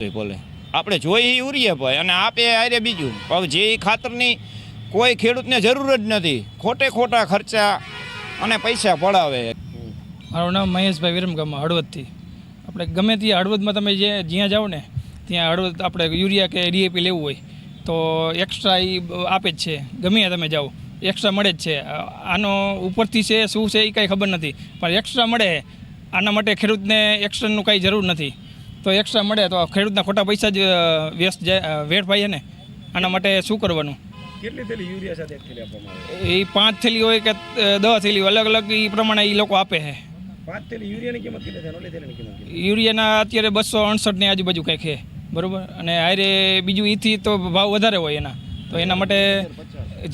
બોલે આપણે જોઈએ યુરિયા ભાઈ અને આપે આરે બીજું હવે જે ખાતરની કોઈ ખેડૂતને જરૂર જ નથી, ખોટા ખર્ચા અને પૈસા પડાવે. મારું નામ મહેશભાઈ વિરમગામમાં હળવદથી. આપણે ગમે ત્યાં હળવદમાં તમે જ્યાં જાઓ ને ત્યાં હળવદ આપણે યુરિયા કે ડીએપી લેવું હોય તો એક્સ્ટ્રા એ આપે જ છે. ગમે તમે જાઓ એક્સ્ટ્રા મળે જ છે. આનો ઉપરથી છે શું છે એ કાંઈ ખબર નથી, પણ એક્સ્ટ્રા મળે. આના માટે ખેડૂતને એક્સ્ટ્રાનું કાંઈ જરૂર નથી, તો એક્સ્ટ્રા મળે તો ખેડૂતના ખોટા પૈસા જ વેડફાય ને. આના માટે શું કરવાનું? કેટલી થેલી યુરિયા સાથે એક થેલી આપવામાં આવે? એ 5 થેલી હોય કે 10 થેલી અલગ અલગ એ પ્રમાણે એ લોકો આપે છે. 5 થેલી યુરિયાની કિંમત કેટલી છે? ઓલી થેલીની કિંમત કેટલી? યુરિયાના અત્યારે 268 ની આજુબાજુ કંઈક છે, બરાબર. અને હારે બીજું ઈથી તો ભાવ વધારે હોય એના, તો એના માટે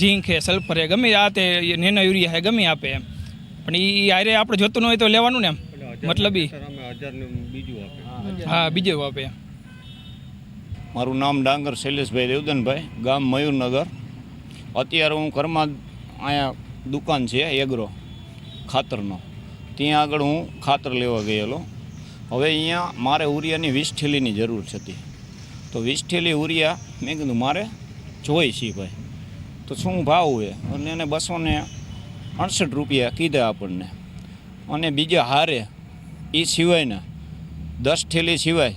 ઝીંક છે, સલ્ફર છે, ગમે આ તે નેનો યુરિયા છે ગમે આપે એમ. પણ એ હારે આપણે જોતું ન હોય તો લેવાનું ને એમ, મતલબ હા બીજું આપે. મારું નામ ડાંગર શૈલેષભાઈ દેવદનભાઈ, ગામ મયુરનગર. અત્યારે હું ઘરમાં અહીંયા દુકાન છે એગ્રો ખાતરનો, ત્યાં આગળ હું ખાતર લેવા ગયેલો. હવે અહીંયા મારે ઉરિયાની 20 થેલીની જરૂર હતી, તો 20 થેલી ઉરિયા મેં કીધું મારે જોઈ છે ભાઈ, તો શું ભાવ હોય? અને એને 268 રૂપિયા કીધા આપણને. અને બીજા હારે એ સિવાયના 10 થેલી સિવાય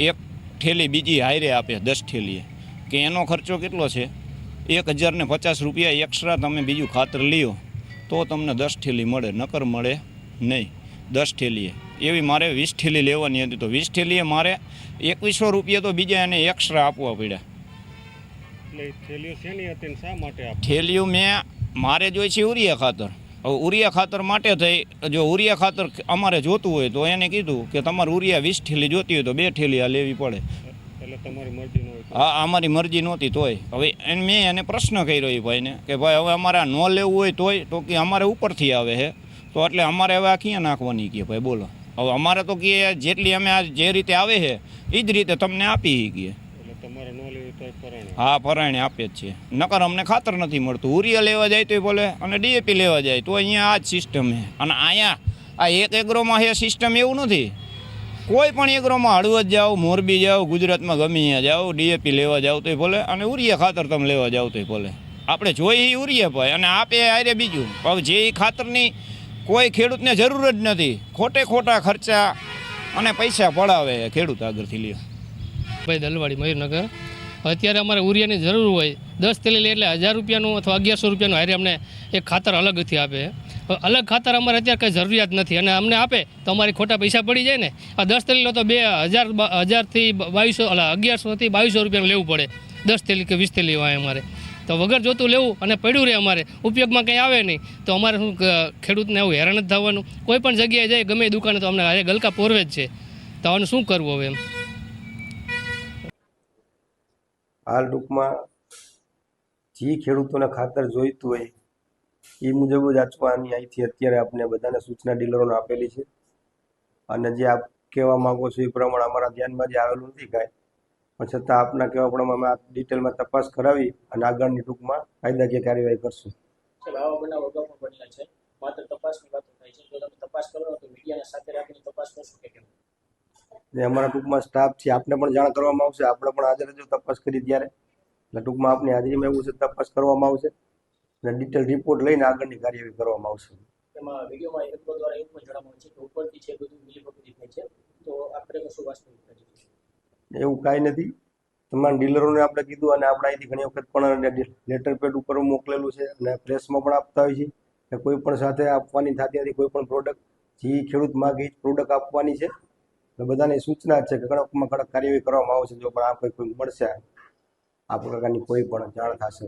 એક થેલી બીજી હારે આપે 10 થેલીએ, કે એનો ખર્ચો કેટલો છે? 1050 રૂપિયા એક્સ્ટ્રા તમે બીજું ખાતર લ્યો તો તમને 10 થેલી મળે, નકર મળે નહીં 10 થેલીએ. એવી મારે 20 થેલી લેવાની હતી, તો 20 થેલીએ મારે 2100 રૂપિયા તો બીજા એને એક્સ્ટ્રા આપવા પડ્યા. થેલીઓ મારે જોઈ છે ઉરિયા ખાતર. હવે ઉરિયા ખાતર માટે થઈ, જો ઉરિયા ખાતર અમારે જોતું હોય તો એને કીધું કે તમારે ઉરિયા 20 થેલી જોતી હોય તો 2 થેલી આ લેવી પડે. હા, અમારી મરજી નહોતી તોય. હવે મેં એને પ્રશ્ન કર્યો એ ભાઈને કે ભાઈ હવે અમારે આ ન લેવું હોય તોય, તો કે અમારે ઉપરથી આવે છે, તો એટલે અમારે હવે આ ક્યાં નાખવાની કે ભાઈ બોલો. હવે અમારે તો કે જેટલી અમે આ જે રીતે આવે છે એ જ રીતે તમને આપી કીએ. હા, પરાયણે આપે જ છે, નકર અમને ખાતર નથી મળતું. ઉરિયા લેવા જાય તો બોલે અને ડીએપી લેવા જાય તો અહીંયા આ જ સિસ્ટમ છે. અને અહીંયા આ એક એગ્રોમાં છે સિસ્ટમ એવું નથી. કોઈ પણ એગ્રોમાં હળવદ જાઓ, મોરબી જાઓ, ગુજરાતમાં ગમે ત્યાં જાઓ, ડીએપી લેવા જાઓ તો બોલે અને ઉરિયા ખાતર તમે લેવા જાઓ તો બોલે. આપણે જોઈએ ઉરિયા ભાઈ અને આપે આરે બીજું. હવે જે ખાતરની કોઈ ખેડૂતને જરૂર જ નથી, ખોટા ખર્ચા અને પૈસા પડાવે ખેડૂત આગળથી લ્યો. ભાઈ દલવાડી મયુરનગર. અત્યારે અમારે ઉરિયાની જરૂર હોય 10 થેલી લે એટલે 1000 રૂપિયાનું અથવા 1100 રૂપિયાનું હારે અમને એક ખાતર અલગથી આપે. અલગ ખાતર અમારે અત્યારે કંઈ જરૂરિયાત નથી, અને અમને આપે તો અમારી ખોટા પૈસા પડી જાય ને. આ 10 થેલી લો તો 1000થી 1100થી 2200 રૂપિયાનું લેવું પડે. 10 થેલી કે 20 થેલી હોય અમારે તો વગર જોતું લેવું અને પડ્યું રહે, અમારે ઉપયોગમાં કંઈ આવે નહીં. તો અમારે શું ખેડૂતને એવું હેરાન જ થવાનું? કોઈ પણ જગ્યાએ જાય ગમે દુકાને તો અમને હારે ગલકા પોરવે જ છે. તો આનું શું કરવું હવે એમ? હાલ ટૂંકમાં જે ખેડૂતોને ખાતર જોઈતું હોય એ મુજબ જ આચવાની અહીંથી અત્યારે આપણે બધાને સૂચના ડીલરોને આપેલી છે. અને જે આપ કહેવા માગો છો એ પ્રમાણે અમારા ધ્યાનમાં જે આવેલું નથી કાંઈ, પણ છતાં આપના કહેવા પ્રમાણે અમે આ ડિટેલમાં તપાસ કરાવી અને આગળની ટૂંકમાં કાયદાકીય કાર્યવાહી કરશું. આવા બનાવ અગાઉ પણ બનેલા છે, માત્ર તપાસની વાતો થાય છે. જો તમે તપાસ કરો તો મીડિયાને સાથે રાખીને તપાસ કરશો કે કેમ? ને અમારા ટૂંકમાં સ્ટાફ છે, આપને પણ જાણ કરવામાં આવશે. આપણે પણ હાજર જો તપાસ કરી ત્યારે, એટલે ટૂંકમાં આપની હાજરીમાં એવું છે તપાસ કરવામાં આવશે અને ડિટેલ રિપોર્ટ લઈને આગળની કાર્યવાહી કરવામાં આવશે. એમાં વિડીયોમાં એક દ્વારા એવું પણ જણાવવામાં છે કે ઉપરથી છે બધું મિલીભગત થાય છે, તો આપણે કશું વાસ્તવિક નથી. એવું કાંઈ નથી. તમામ ડીલરોને આપણે કીધું અને આપણે અહીંથી ઘણી વખત પણ લેટર પેડ ઉપર મોકલેલું છે અને પ્રેસમાં પણ આપતા હોય છે કે કોઈ પણ સાથે આપવાની થતી નથી. કોઈ પણ પ્રોડક્ટ જે ખેડૂત માગે એ જ પ્રોડક્ટ આપવાની છે. બધાની સૂચના છે કે કડકમાં કડક કાર્યવાહી કરવામાં આવશે જો પણ આ કોઈ મળશે આ પ્રકારની કોઈ પણ જાણ થશે.